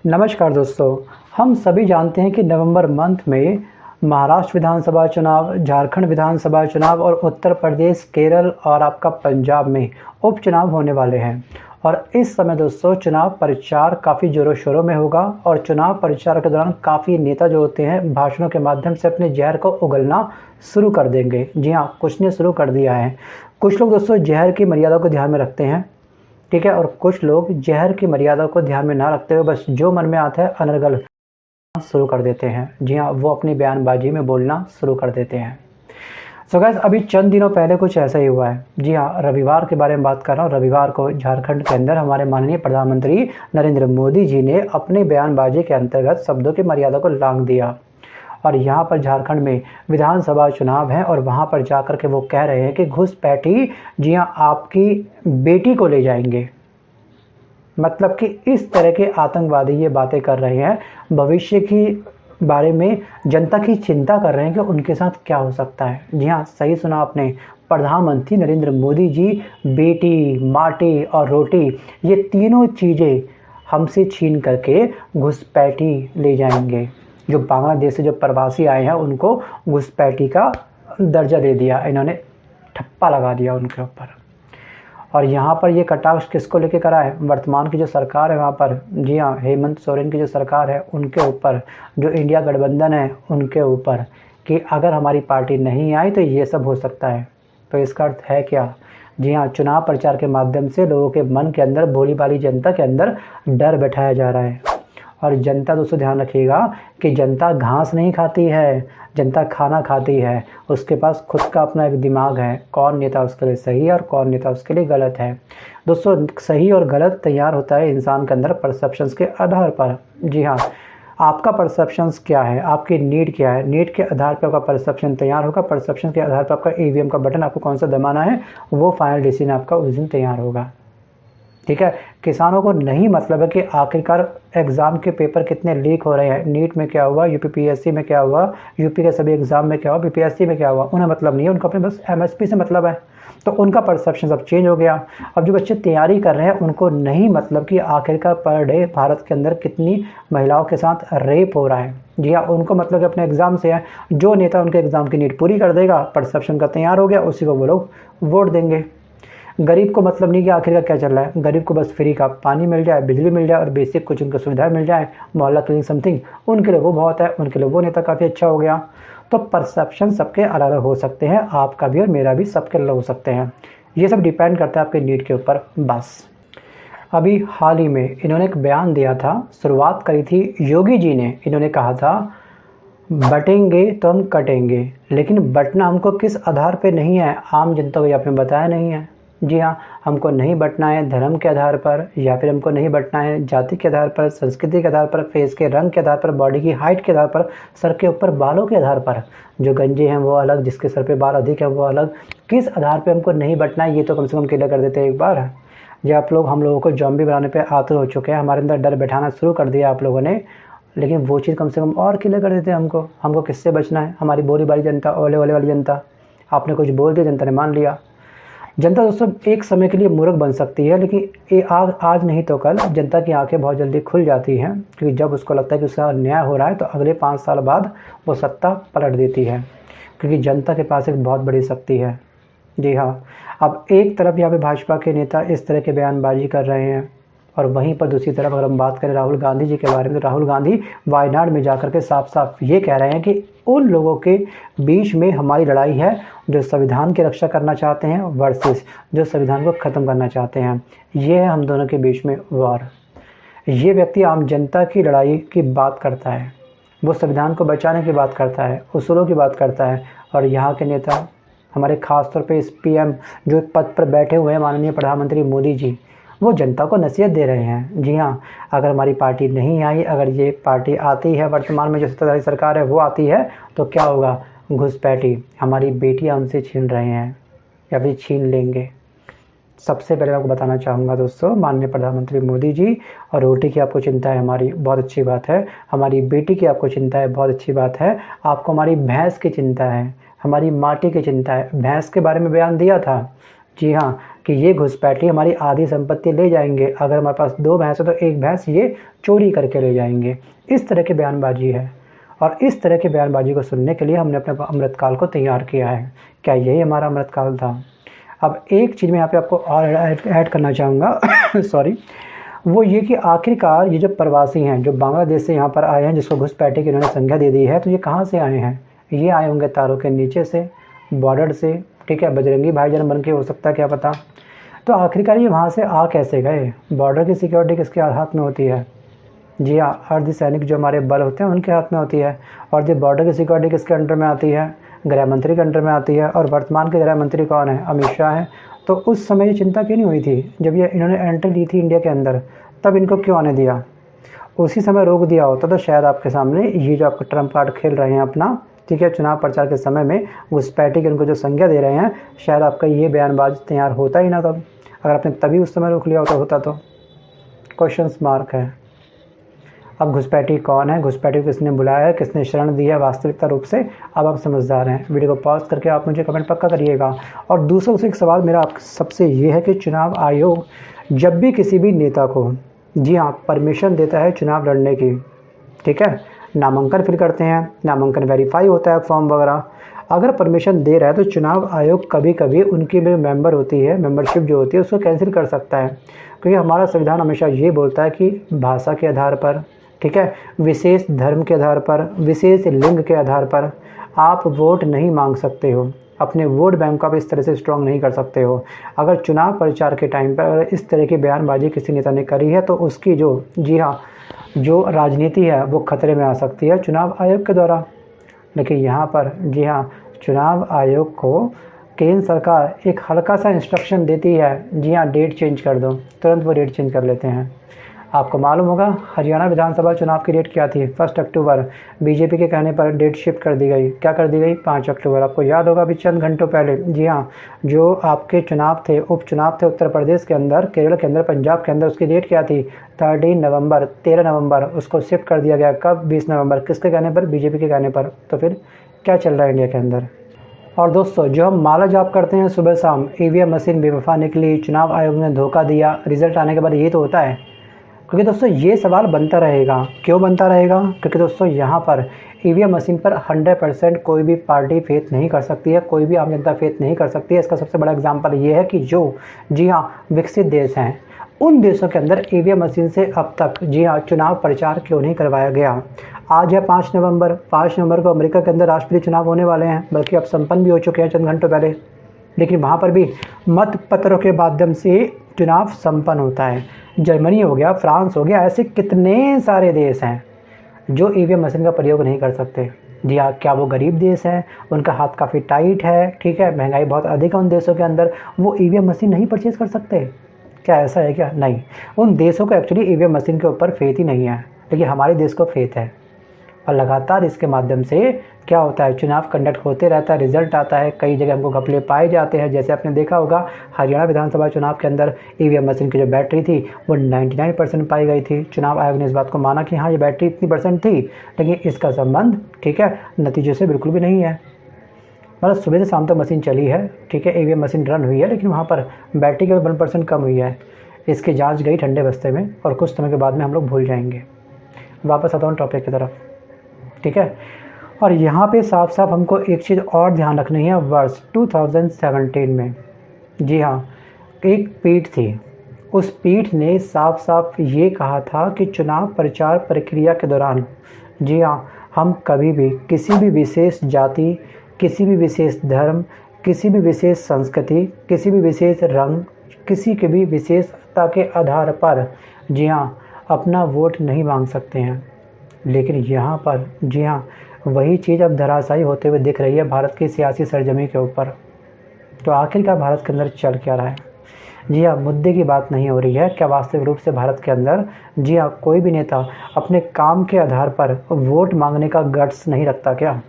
नमस्कार दोस्तों। हम सभी जानते हैं कि नवंबर मंथ में महाराष्ट्र विधानसभा चुनाव, झारखंड विधानसभा चुनाव और उत्तर प्रदेश, केरल और आपका पंजाब में उपचुनाव होने वाले हैं। और इस समय दोस्तों चुनाव प्रचार काफ़ी ज़ोरों शोरों में होगा और चुनाव प्रचार के दौरान काफ़ी नेता जो होते हैं भाषणों के माध्यम से अपने जहर को उगलना शुरू कर देंगे। जी हाँ, कुछ ने शुरू कर दिया है। कुछ लोग दोस्तों जहर की मर्यादा को ध्यान में रखते हैं, ठीक है, और कुछ लोग जहर की मर्यादा को ध्यान में ना रखते हुए बस जो मन में आता है अनर्गल शुरू कर देते हैं। जी हाँ, वो अपनी बयानबाजी में बोलना शुरू कर देते हैं। सो गाइस, अभी चंद दिनों पहले कुछ ऐसा ही हुआ है। जी हाँ, रविवार के बारे में बात कर रहा हूँ। रविवार को झारखंड के अंदर हमारे माननीय प्रधानमंत्री नरेंद्र मोदी जी ने अपनी बयानबाजी के अंतर्गत शब्दों की मर्यादा को लांघ दिया। और यहाँ पर झारखंड में विधानसभा चुनाव है और वहाँ पर जाकर के वो कह रहे हैं कि घुसपैठी जी हाँ आपकी बेटी को ले जाएंगे। मतलब कि इस तरह के आतंकवादी ये बातें कर रहे हैं, भविष्य की बारे में जनता की चिंता कर रहे हैं कि उनके साथ क्या हो सकता है। जी हाँ, सही सुना आपने। प्रधानमंत्री नरेंद्र मोदी जी बेटी, माटी और रोटी ये तीनों चीज़ें हमसे छीन करके घुसपैठी ले जाएंगे। जो बांग्लादेश से जो प्रवासी आए हैं उनको घुसपैठी का दर्जा दे दिया, इन्होंने ठप्पा लगा दिया उनके ऊपर। और यहाँ पर ये कटाक्ष किसको लेके करा है? वर्तमान की जो सरकार है वहाँ पर, जी हाँ, हेमंत सोरेन की जो सरकार है उनके ऊपर, जो इंडिया गठबंधन है उनके ऊपर, कि अगर हमारी पार्टी नहीं आई तो ये सब हो सकता है। तो इसका अर्थ है क्या? जी हाँ, चुनाव प्रचार के माध्यम से लोगों के मन के अंदर, भोली भाली जनता के अंदर डर बैठाया जा रहा है। और जनता दोस्तों ध्यान रखिएगा कि जनता घास नहीं खाती है, जनता खाना खाती है। उसके पास खुद का अपना एक दिमाग है, कौन नेता उसके लिए सही है और कौन नेता उसके लिए गलत है। दोस्तों सही और गलत तैयार होता है इंसान के अंदर परसेप्शंस के आधार पर। जी हाँ, आपका परसेप्शंस क्या है, आपकी नीड क्या है, नीड के आधार पर आपका परसेप्शन तैयार होगा। परसेप्शन के आधार पर आपका ईवीएम का बटन आपको कौन सा दबाना है वो फाइनल डिसीजन आपका उस दिन तैयार होगा। ठीक है, किसानों को नहीं मतलब है कि आखिरकार एग्ज़ाम के पेपर कितने लीक हो रहे हैं, नीट में क्या हुआ, यूपीपीएससी में क्या हुआ, यूपी के सभी एग्ज़ाम में क्या हुआ, बीपीएससी में क्या हुआ, उन्हें मतलब नहीं है। उनको अपने बस एमएसपी से मतलब है। तो उनका परसेप्शन अब चेंज हो गया। अब जो बच्चे तैयारी कर रहे हैं उनको नहीं मतलब कि आखिरकार पर डे भारत के अंदर कितनी महिलाओं के साथ रेप हो रहा है। जी हाँ, उनको मतलब कि अपने एग्ज़ाम से है। जो नेता उनके एग्ज़ाम की नीट पूरी कर देगा, परसेप्शन का तैयार हो गया, उसी को वो लोग वोट देंगे। गरीब को मतलब नहीं कि आखिरकार क्या चल रहा है। गरीब को बस फ्री का पानी मिल जाए, बिजली मिल जाए और बेसिक कुछ उनको सुविधाएं मिल जाए, मोहल्ला क्लीनिक समथिंग, उनके लिए वो बहुत है, उनके लिए वो नेता काफ़ी अच्छा हो गया। तो परसेप्शन सबके अलग अलग हो सकते हैं, आपका भी और मेरा भी सबके अलग हो सकते हैं। ये सब डिपेंड करता है आपके नीड के ऊपर बस। अभी हाल ही में इन्होंने एक बयान दिया था, शुरुआत करी थी योगी जी ने। इन्होंने कहा था बटेंगे तो हम कटेंगे, लेकिन बटना हमको किस आधार पे नहीं है, आम जनता को आपने बताया नहीं है। जी हाँ, हमको नहीं बटना है धर्म के आधार पर, या फिर हमको नहीं बटना है जाति के आधार पर, संस्कृति के आधार पर, फेस के रंग के आधार पर, बॉडी की हाइट के आधार पर, सर के ऊपर बालों के आधार पर। जो गंजे हैं वो अलग, जिसके सर पे बाल अधिक है वो अलग। किस आधार पर हमको नहीं बटना है ये तो कम से कम क्लियर कर देते एक बार। जो आप लोग हम लोगों को जॉम्बी बनाने पर आतुर हो चुके हैं, हमारे अंदर डर बैठाना शुरू कर दिया आप लोगों ने, लेकिन वो चीज़ कम से कम और क्लियर कर देते हैं हमको किससे बचना है। हमारी बोली वाली जनता, ओले ओले वाली जनता, आपने कुछ बोल दिया, जनता ने मान लिया। जनता दोस्तों एक समय के लिए मूर्ख बन सकती है, लेकिन आज नहीं तो कल जनता की आंखें बहुत जल्दी खुल जाती हैं, क्योंकि जब उसको लगता है कि उसका न्याय हो रहा है तो अगले 5 साल बाद वो सत्ता पलट देती है, क्योंकि जनता के पास एक बहुत बड़ी शक्ति है। जी हाँ, अब एक तरफ यहाँ पे भाजपा के नेता इस तरह के बयानबाजी कर रहे हैं और वहीं पर दूसरी तरफ अगर हम बात करें राहुल गांधी जी के बारे में, तो राहुल गांधी वायनाड में जाकर के साफ साफ ये कह रहे हैं कि उन लोगों के बीच में हमारी लड़ाई है जो संविधान की रक्षा करना चाहते हैं वर्सेस जो संविधान को ख़त्म करना चाहते हैं। ये है हम दोनों के बीच में वॉर। ये व्यक्ति आम जनता की लड़ाई की बात करता है, वो संविधान को बचाने की बात करता है, उसूलों की बात करता है। और यहाँ के नेता हमारे ख़ास तौर पे इस पीएम जो पद पर बैठे हुए हैं माननीय प्रधानमंत्री मोदी जी, वो जनता को नसीहत दे रहे हैं। जी हाँ, अगर हमारी पार्टी नहीं आई, अगर ये पार्टी आती है, वर्तमान में जो सत्ताधारी सरकार है वो आती है, तो क्या होगा? घुसपैठी, हमारी बेटियां हमसे छीन रहे हैं या फिर छीन लेंगे। सबसे पहले आपको बताना चाहूँगा दोस्तों, माननीय प्रधानमंत्री मोदी जी, और रोटी की आपको चिंता है, हमारी बहुत अच्छी बात है। हमारी बेटी की आपको चिंता है, बहुत अच्छी बात है। आपको हमारी भैंस की चिंता है, हमारी माटी की चिंता है। भैंस के बारे में बयान दिया था, जी हाँ, कि ये घुसपैठी हमारी आधी संपत्ति ले जाएंगे, अगर हमारे पास 2 भैंस है तो 1 भैंस ये चोरी करके ले जाएंगे। इस तरह की बयानबाजी है और इस तरह की बयानबाजी को सुनने के लिए हमने अपने अमृतकाल को तैयार किया है। क्या यही हमारा अमृतकाल था? अब एक चीज़ मैं यहाँ पे आपको और ऐड करना चाहूँगा सॉरी, वो ये कि आखिरकार ये जो प्रवासी हैं, जो बांग्लादेश से यहाँ पर आए हैं, जिसको घुसपैठी की इन्होंने संज्ञा दे दी है, तो ये कहाँ से आए हैं? ये आए होंगे तारों के नीचे से, बॉर्डर से, ठीक है, बजरंगी भाईजान बन के, हो सकता है, क्या पता। तो आखिरकार ये वहाँ से आ कैसे गए? बॉर्डर की सिक्योरिटी किसके हाथ में होती है? जी हाँ, अर्धसैनिक जो हमारे बल होते हैं उनके हाथ में होती है। और जो बॉर्डर की सिक्योरिटी किसके अंडर में आती है? गृह मंत्री के अंडर में आती है। और वर्तमान के गृह मंत्री कौन है? अमित शाह है। तो उस समय ये चिंता क्यों नहीं हुई थी? जब ये इन्होंने एंट्री ली थी इंडिया के अंदर, तब इनको क्यों आने दिया? उसी समय रोक दिया होता तो शायद आपके सामने ये जो आपको ट्रम्प कार्ड खेल रहे हैं अपना, ठीक है, चुनाव प्रचार के समय में घुसपैठी की उनको जो संज्ञा दे रहे हैं, शायद आपका ये बयानबाजी तैयार होता ही ना तब, अगर आपने तभी उस समय रोक लिया होता तो। क्वेश्चंस मार्क है। अब घुसपैठी कौन है? घुसपैठी को किसने बुलाया है? किसने शरण दी है वास्तविकता रूप से? अब आप समझदार हैं। वीडियो को पॉज करके आप मुझे कमेंट पक्का करिएगा। और दूसरा एक सवाल मेरा आप सबसे ये है कि चुनाव आयोग जब भी किसी भी नेता को, जी हाँ, परमिशन देता है चुनाव लड़ने की, ठीक है, नामांकन फिल करते हैं, नामांकन वेरीफाई होता है, फॉर्म वगैरह, अगर परमिशन दे रहा है तो चुनाव आयोग कभी कभी उनकी जो मेंबर होती है, मेंबरशिप जो होती है, उसको कैंसिल कर सकता है। क्योंकि हमारा संविधान हमेशा ये बोलता है कि भाषा के आधार पर, ठीक है, विशेष धर्म के आधार पर, विशेष लिंग के आधार पर आप वोट नहीं मांग सकते हो, अपने वोट बैंक को आप इस तरह से स्ट्रॉन्ग नहीं कर सकते हो। अगर चुनाव प्रचार के टाइम पर अगर इस तरह की बयानबाजी किसी नेता ने करी है तो उसकी जो, जी हाँ, जो राजनीति है वो खतरे में आ सकती है चुनाव आयोग के द्वारा। लेकिन यहाँ पर, जी हाँ, चुनाव आयोग को केंद्र सरकार एक हल्का सा इंस्ट्रक्शन देती है, जी हाँ, डेट चेंज कर दो, तुरंत वो डेट चेंज कर लेते हैं। आपको मालूम होगा हरियाणा विधानसभा चुनाव की डेट क्या थी? 1 अक्टूबर। बीजेपी के कहने पर डेट शिफ्ट कर दी गई। क्या कर दी गई? 5 अक्टूबर। आपको याद होगा अभी चंद घंटों पहले, जी हाँ, जो आपके चुनाव थे, उपचुनाव थे उत्तर प्रदेश के अंदर, केरल के अंदर, पंजाब के अंदर, उसकी डेट क्या थी? 13 नवंबर, 13 नवंबर। उसको शिफ्ट कर दिया गया कब? 20 नवंबर। किसके कहने पर? बीजेपी के कहने पर। तो फिर क्या चल रहा है इंडिया के अंदर? और दोस्तों, जो हम माला जाप करते हैं सुबह शाम, ईवीएम मशीन बेवफा निकली, चुनाव आयोग ने धोखा दिया, रिजल्ट आने के बाद ये तो होता है। क्योंकि दोस्तों ये सवाल बनता रहेगा। क्यों बनता रहेगा? क्योंकि दोस्तों यहाँ पर ईवीएम मशीन पर 100% कोई भी पार्टी फेथ नहीं कर सकती है, कोई भी आम जनता फेथ नहीं कर सकती है। इसका सबसे बड़ा एग्जाम्पल ये है कि जो, जी हाँ, विकसित देश हैं, उन देशों के अंदर ईवीएम मशीन से अब तक, जी हाँ, चुनाव प्रचार क्यों नहीं करवाया गया। आज है 5 नवंबर। 5 नवंबर को अमेरिका के अंदर राष्ट्रपति चुनाव होने वाले हैं, बल्कि अब संपन्न भी हो चुके हैं चंद घंटों पहले। लेकिन वहाँ पर भी मत पत्रों के माध्यम से चुनाव संपन्न होता है। जर्मनी हो गया, फ्रांस हो गया, ऐसे कितने सारे देश हैं जो ईवीएम मशीन का प्रयोग नहीं कर सकते। जी हाँ, क्या वो गरीब देश हैं, उनका हाथ काफ़ी टाइट है, ठीक है, महंगाई बहुत अधिक है उन देशों के अंदर, वो ईवीएम मशीन नहीं परचेज़ कर सकते? क्या ऐसा है क्या? नहीं, उन देशों को एक्चुअली ईवीएम मशीन के ऊपर फेथ ही नहीं है, लेकिन हमारे देश को फेथ है। और लगातार इसके माध्यम से क्या होता है, चुनाव कंडक्ट होते रहता है, रिजल्ट आता है, कई जगह हमको घपले पाए जाते हैं। जैसे आपने देखा होगा हरियाणा विधानसभा चुनाव के अंदर ईवीएम मशीन की जो बैटरी थी वो 99% पाई गई थी। चुनाव आयोग ने इस बात को माना कि हाँ, ये बैटरी इतनी परसेंट थी, लेकिन इसका संबंध, ठीक है, नतीजों से बिल्कुल भी नहीं है। मतलब सुबह से शाम तक मशीन चली है, ठीक है, ईवीएम मशीन रन हुई है, लेकिन वहाँ पर बैटरी का 1% कम हुई है। इसकी जाँच गई ठंडे बस्ते में और कुछ समय के बाद में हम लोग भूल जाएंगे। वापस आता हूँ टॉपिक की तरफ, ठीक है। और यहाँ पे साफ साफ हमको एक चीज़ और ध्यान रखनी है। वर्ष 2017 में, जी हाँ, एक पीठ थी, उस पीठ ने साफ साफ ये कहा था कि चुनाव प्रचार प्रक्रिया के दौरान, जी हाँ, हम कभी भी किसी भी विशेष जाति, किसी भी विशेष धर्म, किसी भी विशेष संस्कृति, किसी भी विशेष रंग, किसी के भी विशेषता के आधार पर, जी हाँ, अपना वोट नहीं मांग सकते हैं। लेकिन यहाँ पर, जी हाँ, वही चीज़ अब धराशायी होते हुए दिख रही है भारत की सियासी सरजमी के ऊपर। तो आखिरकार भारत के अंदर चल क्या रहा है? जी हाँ, मुद्दे की बात नहीं हो रही है। क्या वास्तविक रूप से भारत के अंदर, जी हाँ, कोई भी नेता अपने काम के आधार पर वोट मांगने का गट्स नहीं रखता क्या?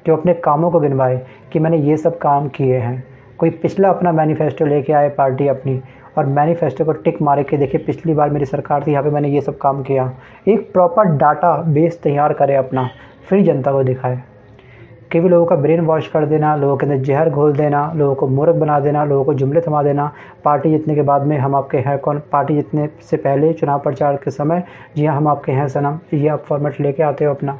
जो अपने कामों को गिनवाए कि मैंने ये सब काम किए हैं। कोई पिछला अपना मैनिफेस्टो लेके आए पार्टी अपनी, और मैनिफेस्टो को टिक मारे के देखिए पिछली बार मेरी सरकार थी, यहाँ पे मैंने ये सब काम किया। एक प्रॉपर डाटा बेस तैयार करे अपना, फिर जनता को दिखाए। कि भी लोगों का ब्रेन वॉश कर देना, लोगों के अंदर जहर घोल देना, लोगों को मूर्ख बना देना, लोगों को जुमले थमा देना, पार्टी जीतने के बाद में हम आपके हैं कौन, पार्टी जीतने से पहले चुनाव प्रचार के समय जी हाँ हम आपके हैं सनम, ये आप फॉर्मेट लेके आते हो अपना।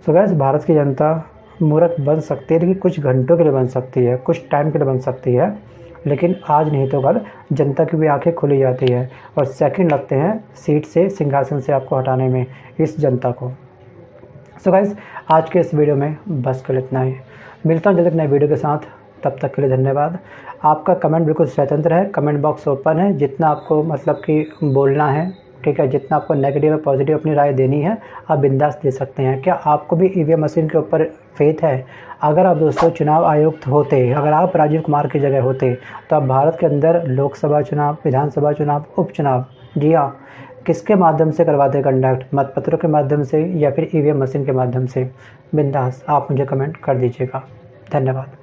सो गाइस, भारत की जनता मूर्ख बन सकती है, लेकिन कुछ घंटों के लिए बन सकती है, कुछ टाइम के लिए बन सकती है, लेकिन आज नहीं तो कल जनता की भी आंखें खुली जाती है और सेकंड लगते हैं सीट से, सिंहासन से आपको हटाने में इस जनता को। सो गाइस, आज के इस वीडियो में बस कल इतना ही। मिलता हूँ जल्द एक नए वीडियो के साथ, तब तक के लिए धन्यवाद। आपका कमेंट बिल्कुल स्वतंत्र है, कमेंट बॉक्स ओपन है, जितना आपको मतलब कि बोलना है, ठीक है, जितना आपको नेगेटिव या पॉजिटिव अपनी राय देनी है आप बिंदास दे सकते हैं। क्या आपको भी ईवीएम मशीन के ऊपर फेथ है? अगर आप दोस्तों चुनाव आयुक्त होते, अगर आप राजीव कुमार की जगह होते, तो आप भारत के अंदर लोकसभा चुनाव, विधानसभा चुनाव, उपचुनाव, जी हाँ, किसके माध्यम से करवाते कंडक्ट? मतपत्रों के माध्यम से या फिर ईवीएम मशीन के माध्यम से? बिंदास आप मुझे कमेंट कर दीजिएगा। धन्यवाद।